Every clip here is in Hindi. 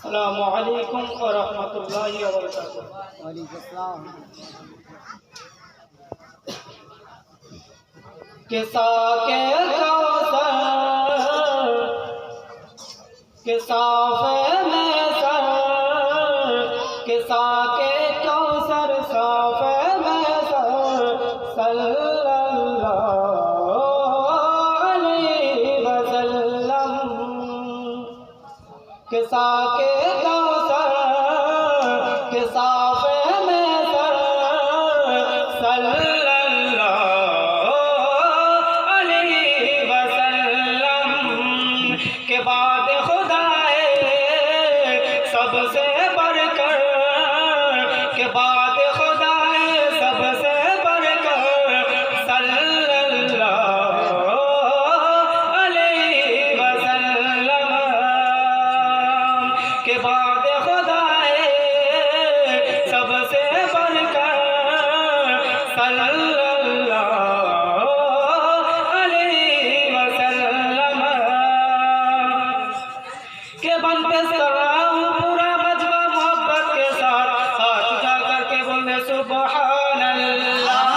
अस्सलामु अलैकुम व रहमतुल्लाहि व बरकातुहू। वालेकुम सलाम। के साके कौसर के साफे में सर के साके कौसर साफे में सर सल्लल्लाहु अलैहि वसल्लम के साके कौसर के साफे में सर सल्लल्लाहु अलैहि वसल्लम के बाद खुदाए सबसे बढ़कर के बाद खुदाए सबसे बढ़कर सल्लल्लाहु अलैहि वसल्लम के बाद खुदाए सबसे बढ़कर सल्लल्लाहु अलैहि वसल्लम के बन पे सलाम पूरा मजमा मोहब्बत के साथ हाथ उठा करके बोले सुभान अल्लाह।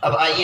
अब आइए